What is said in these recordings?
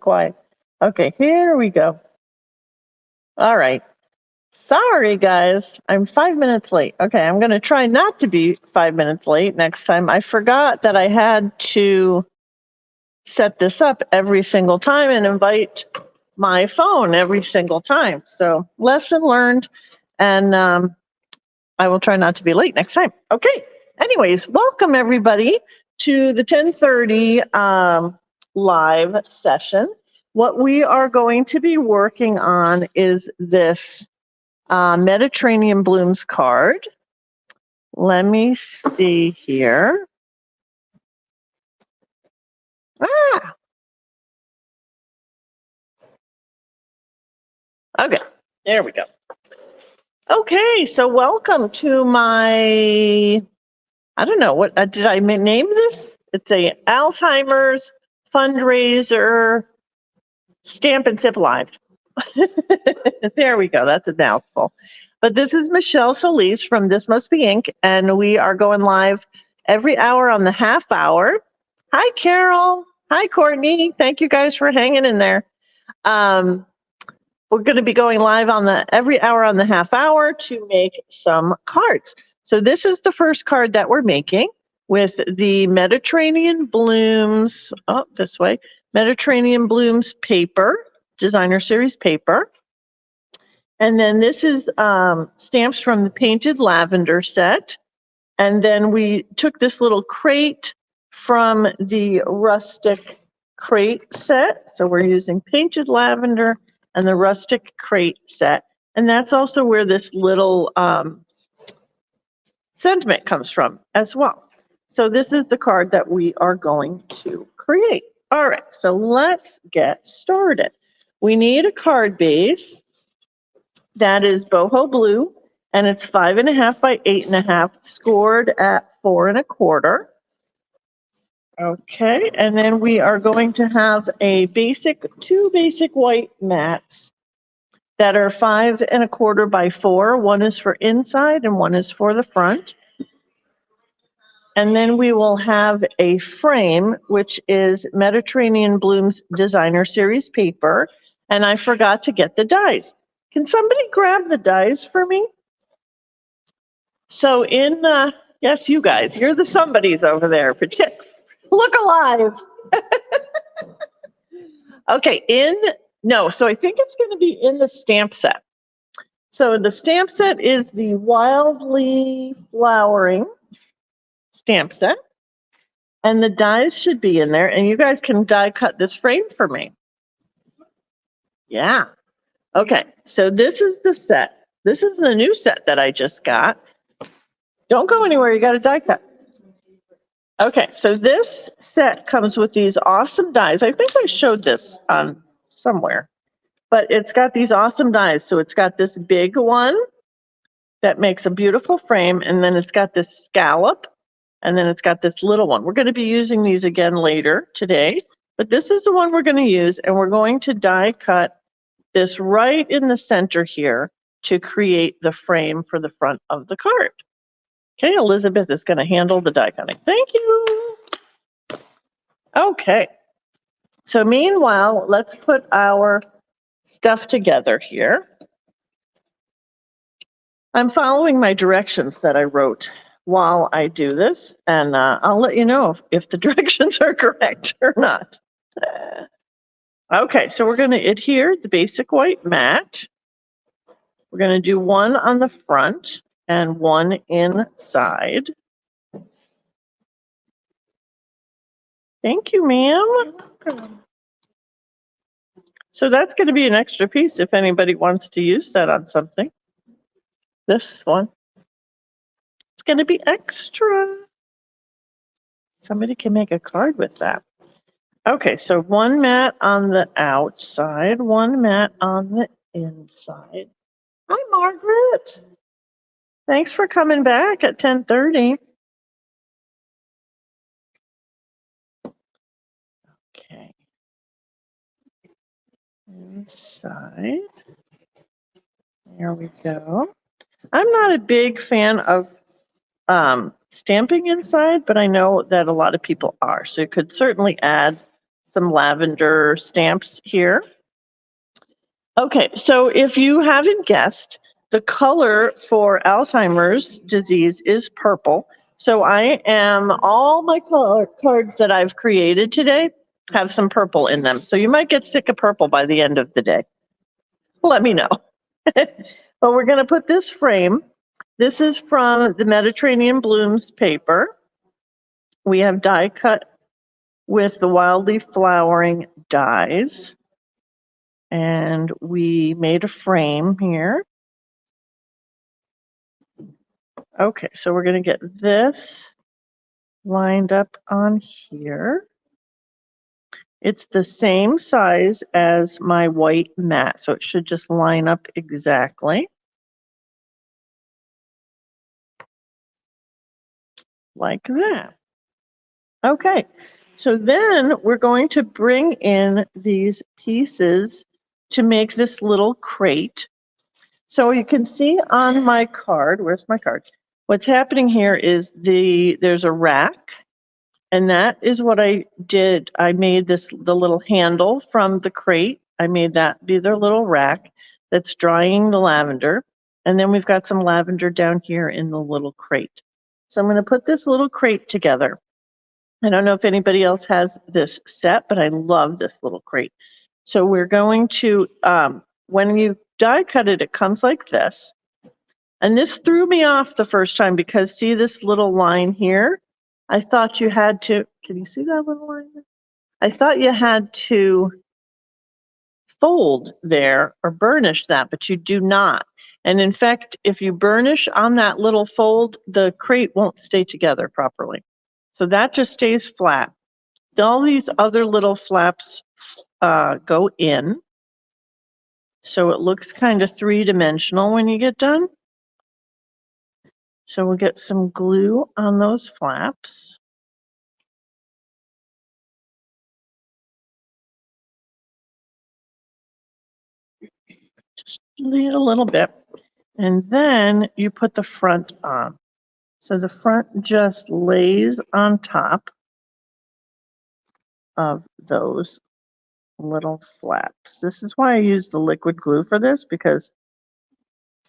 quiet. Okay, here we go. All right. Sorry, guys. I'm 5 minutes late. Okay, I'm going to try not to be 5 minutes late next time. I forgot that I had to set this up every single time and invite my phone every single time. So, lesson learned. And I will try not to be late next time. Okay. Anyways, welcome everybody to the 10:30 live session. What we are going to be working on is this Mediterranean Blooms card. Let me see here. Okay, there we go. Okay, so welcome to my, I don't know, what did I name this? It's a Alzheimer's fundraiser Stamp and Sip Live. There we go, that's a mouthful. But this is Michelle Solis from This Must Be Ink, and we are going live every hour on the half hour. Hi, Carol. Hi, Courtney. Thank you guys for hanging in there. We're going to be going live on every hour on the half hour to make some cards. So this is the first card that we're making with the Mediterranean Blooms, this way, Mediterranean Blooms paper, designer series paper. And then this is stamps from the Painted Lavender set. And then we took this little crate from the Rustic Crate set. So we're using Painted Lavender and the Rustic Crate set. And that's also where this little sentiment comes from as well. So this is the card that we are going to create. All right, so let's get started. We need a card base that is boho blue, and it's 5.5 by 8.5, scored at 4 1/4. Okay, and then we are going to have two basic white mats that are 5 1/4 by 4. One is for inside and one is for the front. And then we will have a frame, which is Mediterranean Blooms Designer Series paper. And I forgot to get the dies. Can somebody grab the dies for me? So yes, you guys, you're the somebodies over there. Look alive. Okay, so I think it's going to be in the stamp set. So the stamp set is the Wildly Flowering stamp set. And the dies should be in there. And you guys can die cut this frame for me. Yeah. Okay, so this is the set. This is the new set that I just got. Don't go anywhere, you got to die cut. Okay, so this set comes with these awesome dies. I think I showed this somewhere, but it's got these awesome dies. So it's got this big one that makes a beautiful frame, and then it's got this scallop, and then it's got this little one. We're going to be using these again later today, but this is the one we're going to use, and we're going to die cut this right in the center here to create the frame for the front of the card. Okay, Elizabeth is going to handle the die cutting. Thank you. Okay, so meanwhile, let's put our stuff together here. I'm following my directions that I wrote while I do this, and I'll let you know if the directions are correct or not. Okay, so we're going to adhere the basic white mat. We're going to do one on the front and one inside. Thank you, ma'am. So that's going to be an extra piece if anybody wants to use that on something. This one. It's going to be extra. Somebody can make a card with that. Okay, so one mat on the outside, one mat on the inside. Hi, Margaret. Thanks for coming back at 10:30. Okay. Inside. There we go. I'm not a big fan of stamping inside, but I know that a lot of people are. So you could certainly add some lavender stamps here. Okay, so if you haven't guessed, the color for Alzheimer's disease is purple. So all my cards that I've created today have some purple in them. So you might get sick of purple by the end of the day. Let me know. But we're going to put this frame. This is from the Mediterranean Blooms paper. We have die cut with the wildly flowering dies. And we made a frame here. Okay, so we're going to get this lined up on here. It's the same size as my white mat, so it should just line up exactly. Like that. Okay, so then we're going to bring in these pieces to make this little crate. So you can see on my card, where's my card? What's happening here is there's a rack, and that is what I did. I made the little handle from the crate. I made that be their little rack that's drying the lavender. And then we've got some lavender down here in the little crate. So I'm going to put this little crate together. I don't know if anybody else has this set, but I love this little crate. So we're going to, when you die cut it, it comes like this. And this threw me off the first time because see this little line here? I thought you had to, can you see that little line? I thought you had to fold there or burnish that, but you do not. And in fact, if you burnish on that little fold, the crate won't stay together properly. So that just stays flat. All these other little flaps go in. So it looks kind of three-dimensional when you get done. So we'll get some glue on those flaps. Just leave a little bit. And then you put the front on. So the front just lays on top of those little flaps. This is why I use the liquid glue for this, because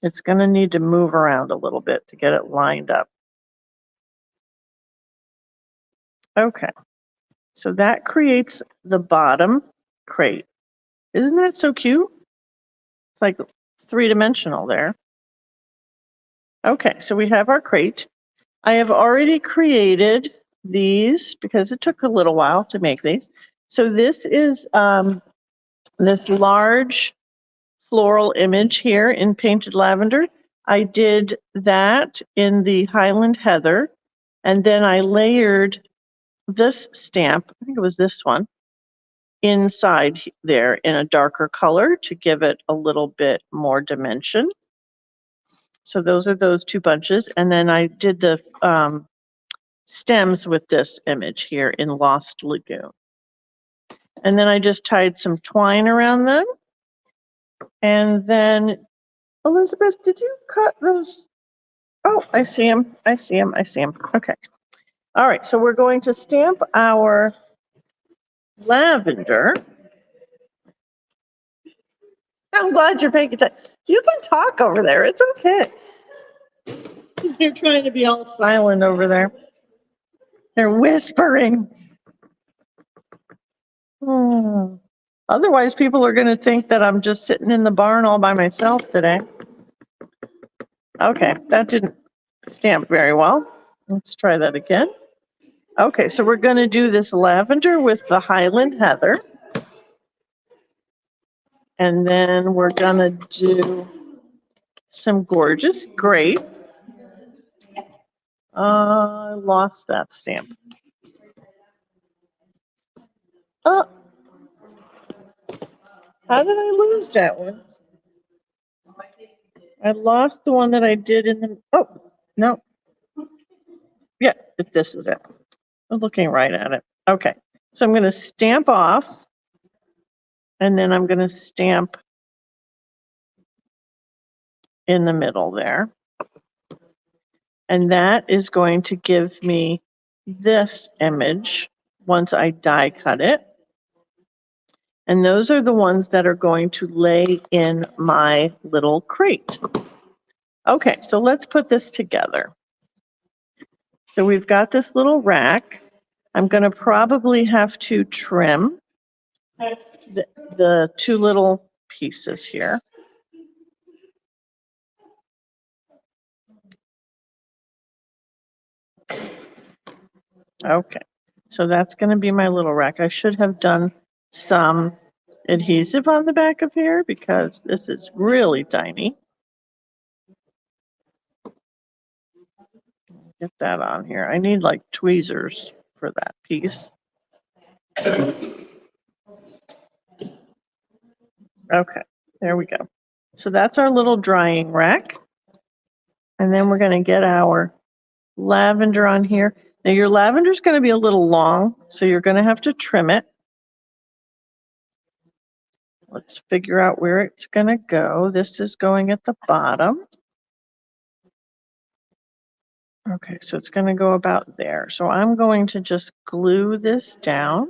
it's going to need to move around a little bit to get it lined up. Okay, so that creates the bottom crate. Isn't that so cute? It's like three-dimensional there. Okay, so we have our crate. I have already created these because it took a little while to make these. So this is this large floral image here in Painted Lavender. I did that in the Highland Heather, and then I layered this stamp, I think it was this one, inside there in a darker color to give it a little bit more dimension. So those are those two bunches. And then I did the stems with this image here in Lost Lagoon. And then I just tied some twine around them. And then, Elizabeth, did you cut those? Oh, I see them. I see them. I see them. Okay. All right. So we're going to stamp our lavender. I'm glad you're paying attention. You can talk over there. It's okay. You're trying to be all silent over there. They're whispering. Oh. Otherwise, people are going to think that I'm just sitting in the barn all by myself today. Okay, that didn't stamp very well. Let's try that again. Okay, so we're going to do this lavender with the Highland Heather. And then we're going to do some gorgeous grape. I lost that stamp. Oh, how did I lose that one? I lost the one that I did in the, oh, no. Yeah, this is it. I'm looking right at it. Okay, so I'm going to stamp off, and then I'm going to stamp in the middle there. And that is going to give me this image once I die cut it. And those are the ones that are going to lay in my little crate. Okay, so let's put this together. So we've got this little rack. I'm going to probably have to trim the two little pieces here. Okay, so that's going to be my little rack. I should have done some adhesive on the back of here because this is really tiny. Get that on here. I need like tweezers for that piece. Okay, there we go. So that's our little drying rack. And then we're going to get our lavender on here. Now your lavender is going to be a little long, so you're going to have to trim it. Let's figure out where it's going to go. This is going at the bottom. Okay, so it's going to go about there. So I'm going to just glue this down.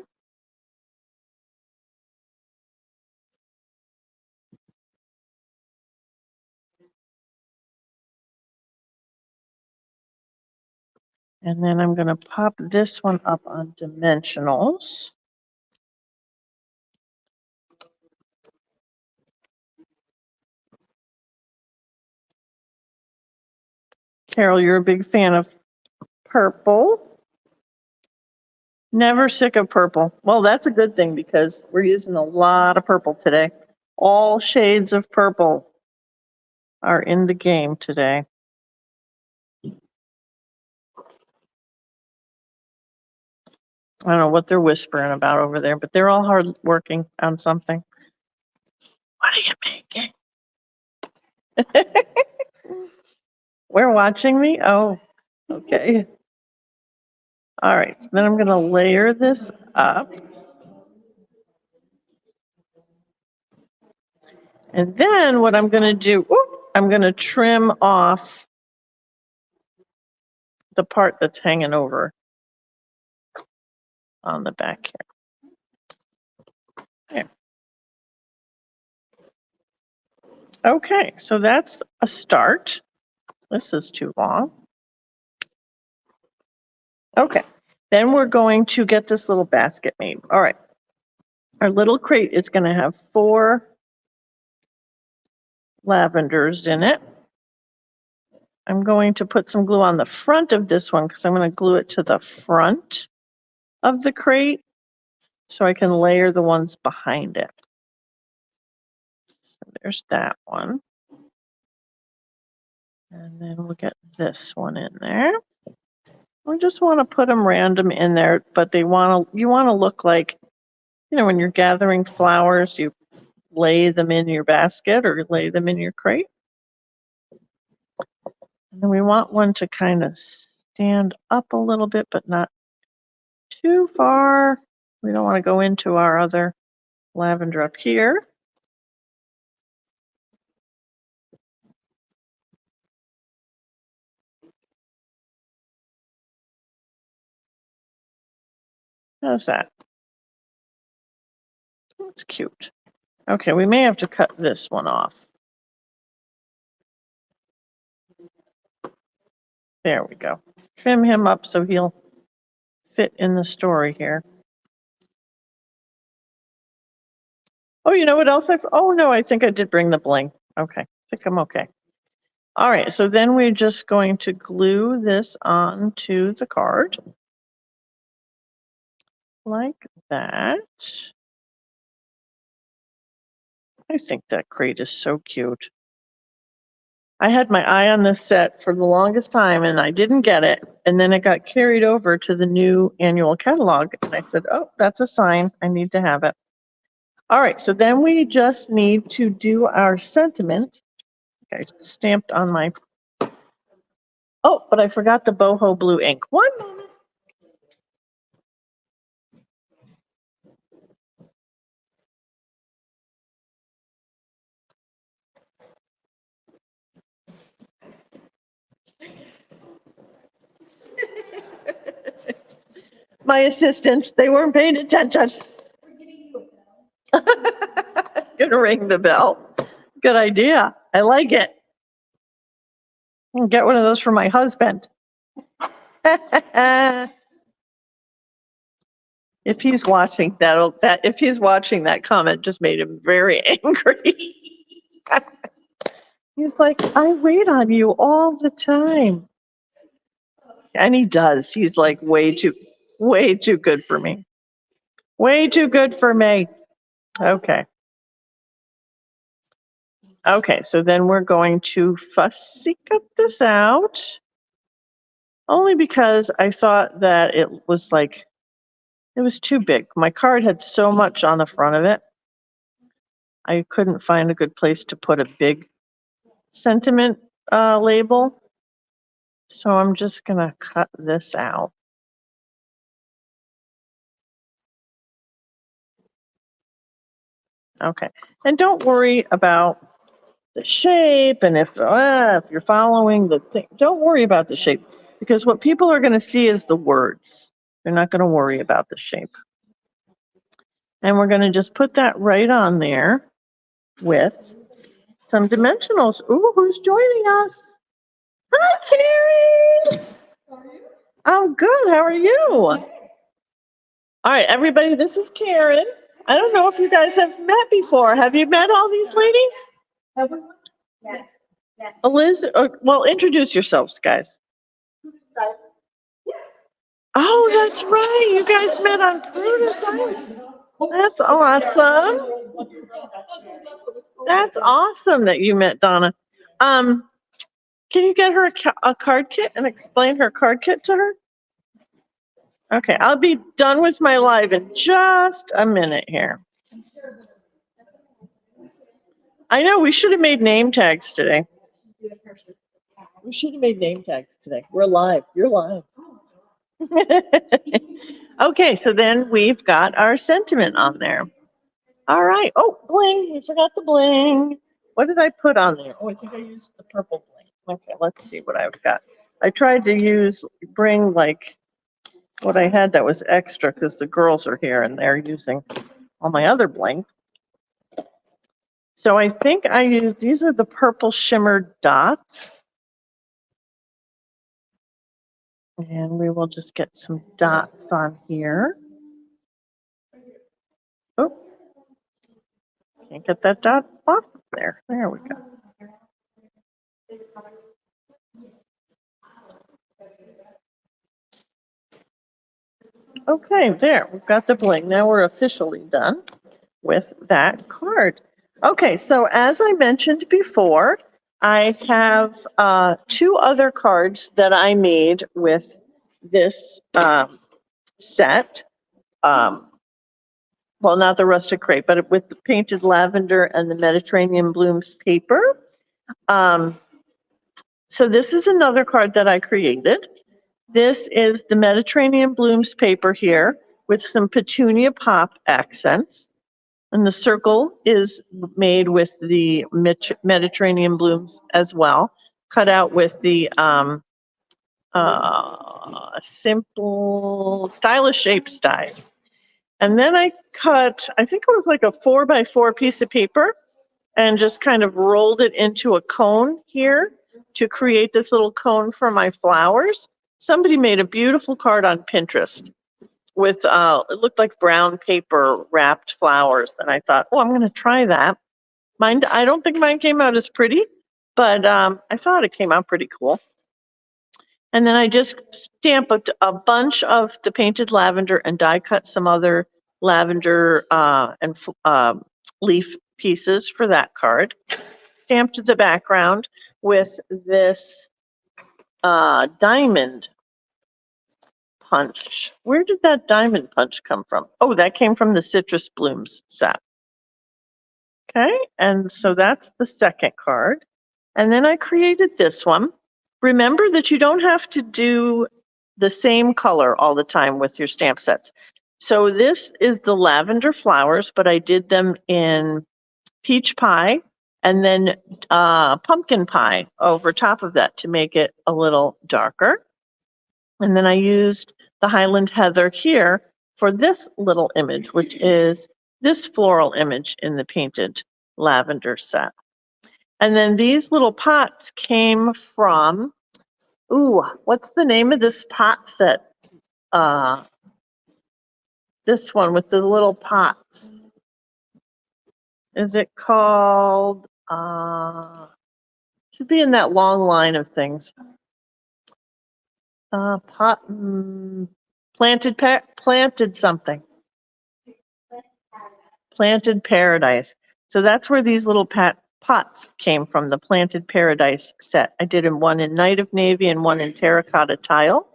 And then I'm going to pop this one up on dimensionals. Carol, you're a big fan of purple. Never sick of purple. Well, that's a good thing because we're using a lot of purple today. All shades of purple are in the game today. I don't know what they're whispering about over there, but they're all hard working on something. What are you making? We're watching me? Oh, okay. All right, so then I'm going to layer this up. And then what I'm going to do, I'm going to trim off the part that's hanging over on the back here. There. Okay, so that's a start. This is too long. Okay, then we're going to get this little basket made. All right, our little crate is going to have 4 lavenders in it. I'm going to put some glue on the front of this one because I'm going to glue it to the front of the crate so I can layer the ones behind it. So there's that one. And then we'll get this one in there. We just want to put them random in there, but you want to look like, you know, when you're gathering flowers, you lay them in your basket or lay them in your crate. And then we want one to kind of stand up a little bit, but not too far. We don't want to go into our other lavender up here. How's that? That's cute. Okay, we may have to cut this one off. There we go. Trim him up so he'll fit in the story here. Oh, you know what else oh no, I think I did bring the bling. Okay, I think I'm okay. All right, so then we're just going to glue this onto the card. Like that. I think that crate is so cute. I had my eye on this set for the longest time and I didn't get it. And then it got carried over to the new annual catalog. And I said, oh, that's a sign. I need to have it. All right, so then we just need to do our sentiment. Okay, stamped on my, oh, but I forgot the boho blue ink. One moment. My assistants, they weren't paying attention. Gonna ring the bell. Good idea. I like it. I'll get one of those for my husband. If he's watching if he's watching, that comment just made him very angry. He's like, I wait on you all the time. And he does. He's like way too good for me. Way too good for me. Okay. Okay, so then we're going to fussy cut this out. Only because I thought that it was too big. My card had so much on the front of it. I couldn't find a good place to put a big sentiment label. So I'm just gonna cut this out. Okay, and don't worry about the shape, and if you're following the thing, don't worry about the shape, because what people are gonna see is the words. They're not gonna worry about the shape. And we're gonna just put that right on there with some dimensionals. Ooh, who's joining us? Hi, Karen. I'm good. How are you? All right, everybody, this is Karen. I don't know if you guys have met before. Have you met all these ladies? Yeah. Liz, well, introduce yourselves, guys. Oh, that's right. You guys met on Prudence Island. That's awesome. That's awesome that you met Donna. Can you get her a card kit and explain her card kit to her? Okay, I'll be done with my live in just a minute here. I know we should have made name tags today. We should have made name tags today. We're live. You're live. Okay, so then we've got our sentiment on there. All right. Oh, bling. We forgot the bling. What did I put on there? Oh, I think I used the purple bling. Okay, let's see what I've got. I tried to bring like what I had that was extra because the girls are here and they're using all my other bling. So I think I used, these are the purple shimmer dots. And we will just get some dots on here. Oh, can't get that dot off of there. There we go. Okay, there, we've got the bling. Now we're officially done with that card. Okay, so as I mentioned before, I have 2 other cards that I made with this set. Well, not the rustic crepe, but with the painted lavender and the Mediterranean blooms paper. So this is another card that I created. This is the Mediterranean blooms paper here with some petunia pop accents. And the circle is made with the Mediterranean blooms as well, cut out with the simple stylish shape dies. And then I cut, I think it was like a 4x4 piece of paper, and just kind of rolled it into a cone here to create this little cone for my flowers. Somebody made a beautiful card on Pinterest with, it looked like brown paper wrapped flowers. And I thought, oh, I'm going to try that. Mine, I don't think mine came out as pretty, but I thought it came out pretty cool. And then I just stamped a bunch of the painted lavender and die cut some other lavender and leaf pieces for that card. Stamped the background with this diamond punch. Where did that diamond punch come from? Oh, that came from the Citrus Blooms set. Okay, and so that's the second card. And then I created this one. Remember that you don't have to do the same color all the time with your stamp sets. So this is the lavender flowers, but I did them in peach pie and then pumpkin pie over top of that to make it a little darker. And then I used the Highland Heather here for this little image, which is this floral image in the painted lavender set. And then these little pots came from, ooh, what's the name of this pot set? This one with the little pots. Is it called, should be in that long line of things. Planted something. Planted Paradise. So that's where these little pots came from, the Planted Paradise set. I did one in Night of Navy and one in terracotta tile.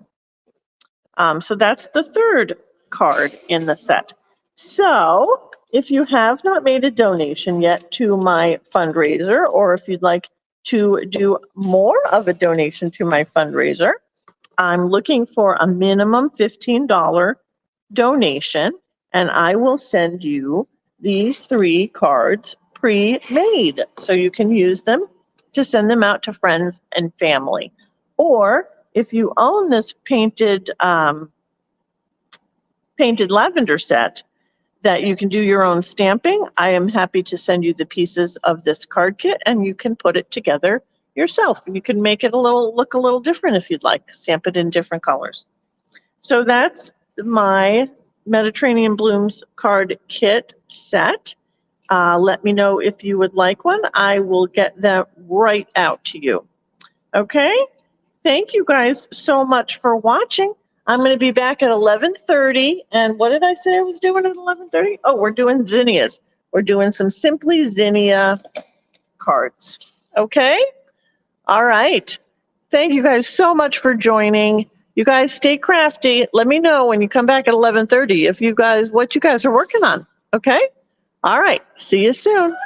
So that's the third card in the set. So if you have not made a donation yet to my fundraiser, or if you'd like to do more of a donation to my fundraiser, I'm looking for a minimum $15 donation, and I will send you these 3 cards pre-made so you can use them to send them out to friends and family. Or if you own this painted lavender set that you can do your own stamping, I am happy to send you the pieces of this card kit and you can put it together yourself. You can make it look a little different if you'd like, stamp it in different colors. So that's my Mediterranean Blooms card kit set. Let me know if you would like one. I will get that right out to you. Okay? Thank you guys so much for watching. I'm going to be back at 11:30. And what did I say I was doing at 11:30? Oh, we're doing zinnias. We're doing some Simply Zinnia cards. Okay? All right. Thank you guys so much for joining. You guys stay crafty. Let me know when you come back at 11:30 if you guys, what you guys are working on. Okay? All right. See you soon.